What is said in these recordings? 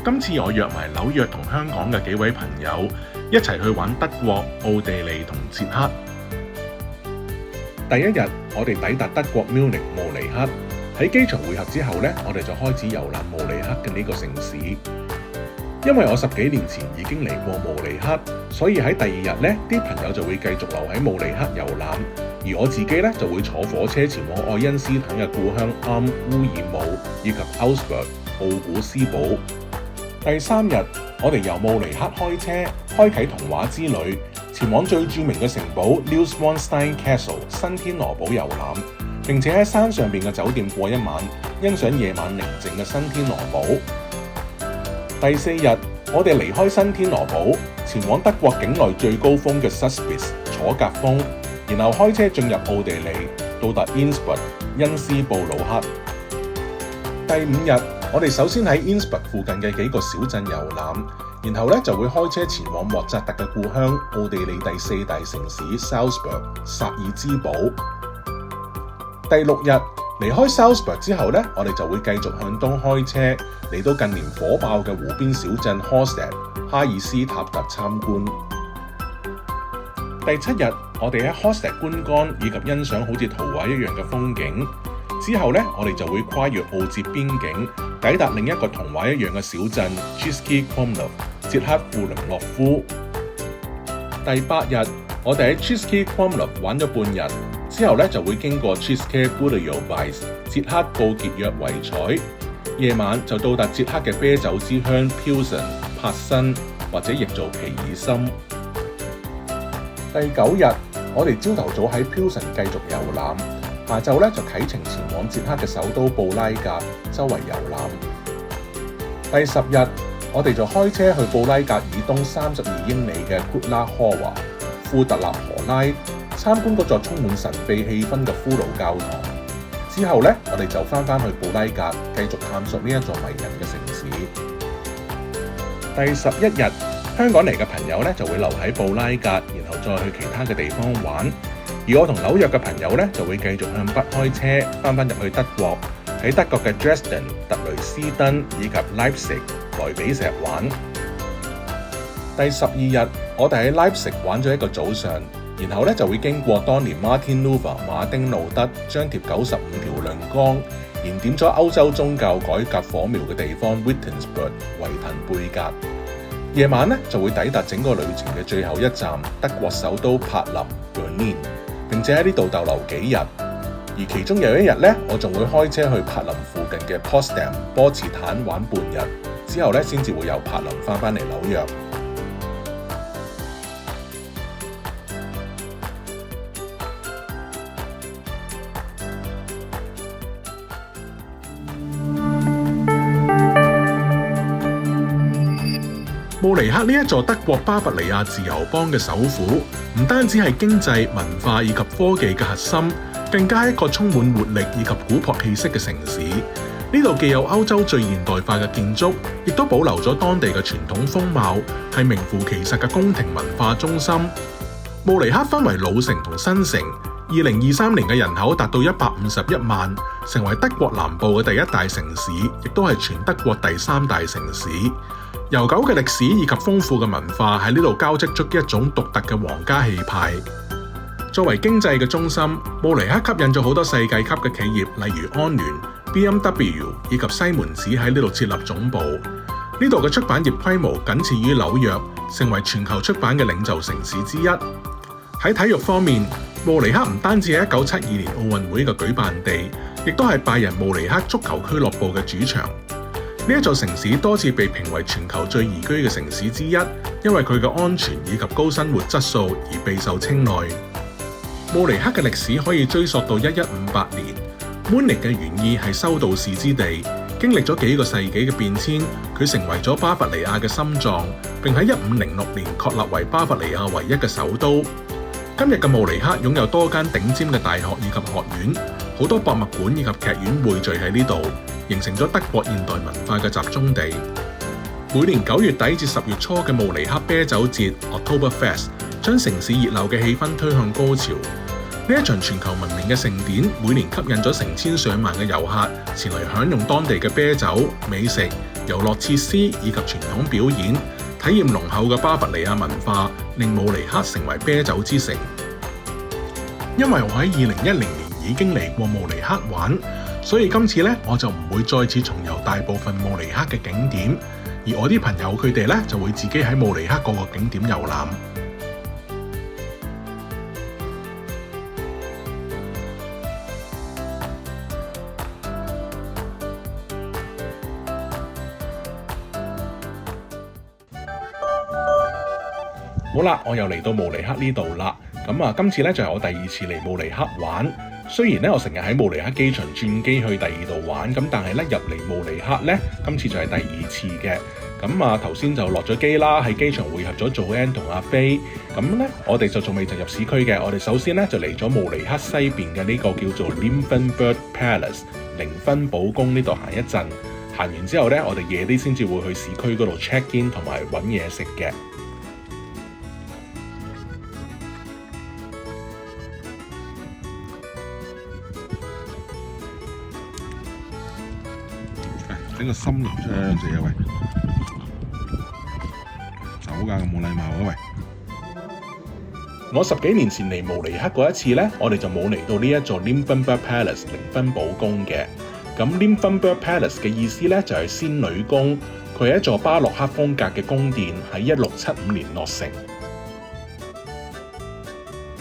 今次我約埋紐約同香港嘅幾位朋友一齊去玩德國、奧地利同捷克。第一日，我哋抵達德國慕尼黑。喺機場會合之後呢，我哋就開始遊覽慕尼黑嘅呢個城市。因為我10幾年前已經嚟過慕尼黑，所以喺第二日呢，啲朋友就會繼續留喺慕尼黑遊覽，而我自己呢，就會坐火車前往愛因斯坦嘅故鄉烏爾姆以及 Augsburg 奧古斯堡。第3日，我哋由慕尼黑開車開啟童話之旅，前往最著名嘅城堡 Neuschwanstein Castle 新天鵝堡遊覽，並且喺山上邊嘅酒店過一晚，欣賞夜晚寧靜嘅新天鵝堡。第4日，我哋離開新天鵝堡，前往德國境內最高峰嘅 Suspitz 楚格峰，然後開車進入奧地利，到達 Innsbruck 因斯布魯克。第5日，我哋首先喺 Innsbruck 附近嘅幾個小鎮遊覽，然後就會開車前往莫扎特嘅故鄉奧地利第4大城市 Salzburg 薩爾茲堡。第6日，離開 Salzburg 之後我哋就會繼續向東開車，嚟到近年火爆嘅湖邊小鎮 Hallstatt 哈爾斯塔特參觀。第7日，我哋喺 Hallstatt 觀光以及欣賞好似圖畫一樣嘅風景。之後我哋就會跨越奧捷邊境，抵達另一個童話一樣嘅小鎮 Český Krumlov 捷克庫倫諾夫。第8日，我哋喺 Český Krumlov 玩咗半日，之後就會經過 České Budějovice 捷克布傑約遺采，夜晚就到達捷克嘅啤酒之鄉 Pilsen 柏辛，或者譯做皮爾森。第9日，我哋朝頭早喺 Pilsen 繼續遊覽，下晝就啟程前往捷克嘅首都布拉格，周圍遊覽。第10日，我哋就開車去布拉格以東32英里嘅庫拉科華庫特納河拉，參觀嗰座充滿神秘氣氛嘅骷髏教堂。之後我哋就返去布拉格，繼續探索呢一座迷人嘅城市。第11日，香港嚟嘅朋友就會留喺布拉格，然後再去其他嘅地方玩。而我同紐約嘅朋友就會繼續向北開車，返入去德國，喺德國嘅 Dresden、特雷斯登以及 Leipzig 萊比錫玩。第12日，我哋喺 Leipzig 玩咗一個早上，然後就會經過當年 Martin Luther 馬丁路德張貼95條論綱，燃點咗歐洲宗教改革火苗嘅地方 Wittenberg 維滕貝格。夜晚就會抵達整個旅程嘅最後一站德國首都柏林 Berlin， 並且喺呢度逗留幾日。而其中有一日我仲會開車去柏林附近嘅 Potsdam 波茨坦玩半日，之後先至會由柏林返嚟紐約。慕尼黑呢一座德國巴伐利亞自由邦嘅首府，唔單止係經濟、文化以及科技嘅核心，更加係一個充滿活力以及古樸氣息嘅城市。呢度既有歐洲最現代化嘅建築，亦都保留咗當地嘅傳統風貌，係名副其實嘅宮廷文化中心。慕尼黑分為老城同新城。2023年嘅人口達到151萬，成為德國南部嘅第1大城市，亦都係全德國第3大城市。悠久嘅歷史以及豐富嘅文化喺呢度交織出一種獨特嘅皇家氣派。作為經濟嘅中心，慕尼黑吸引咗好多世界級嘅企業，例如安聯、BMW 以及西門子喺呢度設立總部。呢度嘅出版業規模僅次於紐約，成為全球出版嘅領袖城市之一。喺體育方面，慕尼黑唔單止係1972年奧運會嘅舉辦地，亦都係拜仁慕尼黑足球俱樂部嘅主場。呢一座城市多次被評為全球最宜居嘅城市之一，因為佢嘅安全以及高生活質素而備受青睞。慕尼黑嘅歷史可以追溯到1158年，慕尼嘅原意係修道士之地，經歷咗幾個世紀嘅變遷，佢成為咗巴伐利亞嘅心臟，並喺1506年確立為巴伐利亞唯一嘅首都。今日嘅慕尼黑擁有多間頂尖嘅大學以及學院，好多博物館以及劇院匯聚喺呢度，形成咗德國現代文化嘅集中地。每年9月底至10月初嘅慕尼黑啤酒節 Oktoberfest 將城市熱鬧嘅氣氛推向高潮。呢一場全球聞名嘅盛典，每年吸引咗成千上萬嘅遊客前來享用當地嘅啤酒、美食遊樂設施以及傳統表演，體驗濃厚嘅巴伐利亞文化，令慕尼黑成為啤酒之城。因為我喺2010年已經嚟過慕尼黑玩，所以今次咧我就唔會再次重遊大部分慕尼黑嘅景點，而我啲朋友佢哋咧就會自己喺慕尼黑各個景點遊覽。好啦，我又嚟到慕尼黑呢度啦。咁今次咧就係我第2次嚟慕尼黑玩。雖然咧我成日喺慕尼黑機場轉機去第2度玩，咁但係咧入嚟慕尼黑咧，今次就係第2次嘅。咁頭先就落咗機啦，喺機場會合咗Joanne同阿飛。咁咧我哋就仲未進入市區嘅，我哋首先咧就嚟咗慕尼黑西邊嘅呢個叫做 Nymphenburg Palace 寧芬堡宮呢度行一陣。行完之後咧，我哋夜啲先至會去市區嗰度 check in 同埋揾嘢食嘅。整個心形出嚟兩隻嘢，喂，走㗎，咁冇禮貌啊，喂！我10幾年前嚟慕尼黑嗰一次咧，我哋就冇嚟到呢一座 Nymphenburg Palace 寧芬堡宮嘅。咁 Nymphenburg Palace 嘅意思咧就係仙女宮，佢係一座巴洛克風格嘅宮殿，喺1675年落成。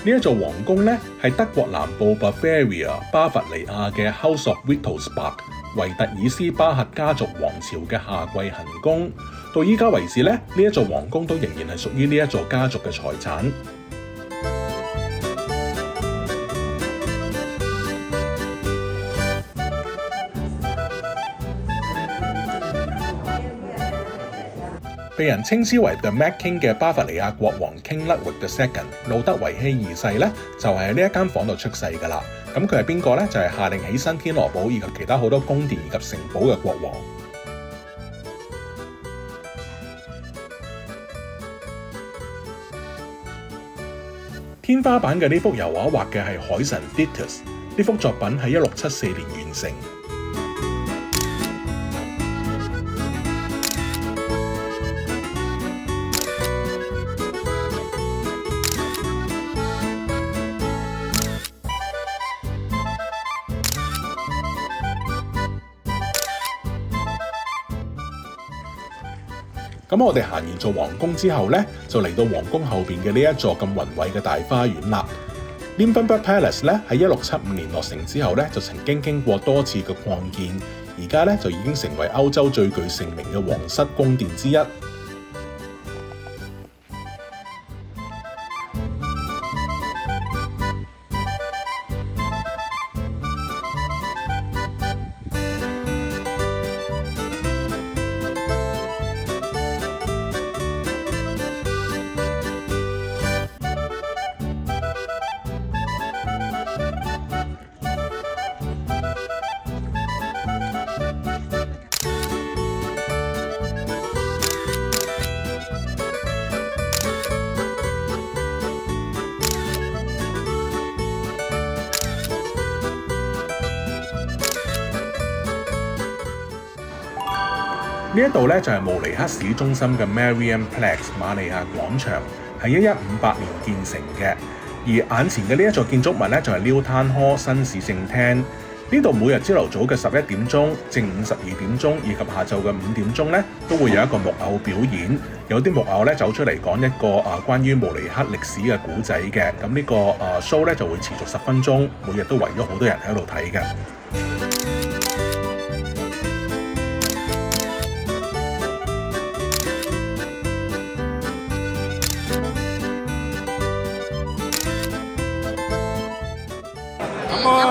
呢一座皇宮咧係德國南部 Bavaria 巴伐利亞嘅 House of Wittelsbach 維特爾斯巴赫家族王朝嘅下貴行宮。到依家為止咧，呢一座皇宮都仍然係屬於呢一座家族嘅財產。被人稱之為 The Mad King 嘅巴伐利亞國王 King Ludwig II 路德維希2世咧，就係喺呢一間房度出世㗎啦。咁佢係邊個咧？就係下令起新天鵝堡以及其他好多宮殿以及城堡嘅國王。天花板嘅呢幅油畫畫嘅係海神 Thetis， 呢幅作品喺1674年完成。咁我哋行完做皇宮之後咧，就嚟到皇宮後邊嘅呢一座咁宏偉嘅大花園啦。Nymphenburg Palace 咧喺1675年落成之後咧，就曾經經過多次嘅擴建，而家咧就已經成為歐洲最具盛名嘅皇室宮殿之一。呢一度咧就係慕尼黑市中心嘅 Marienplatz 瑪利亞廣場，係1158年建成嘅。而眼前嘅呢一座建築物咧就係 New Town Hall 新市政廳。呢度每日朝頭早嘅11點鐘、正午12點鐘以及下晝嘅5點鐘咧，都會有一個木偶表演。有啲木偶咧走出嚟講一個關於慕尼黑歷史嘅古仔嘅。咁呢個show 咧就會持續10分鐘，每日都圍咗好多人喺度睇嘅。Come on!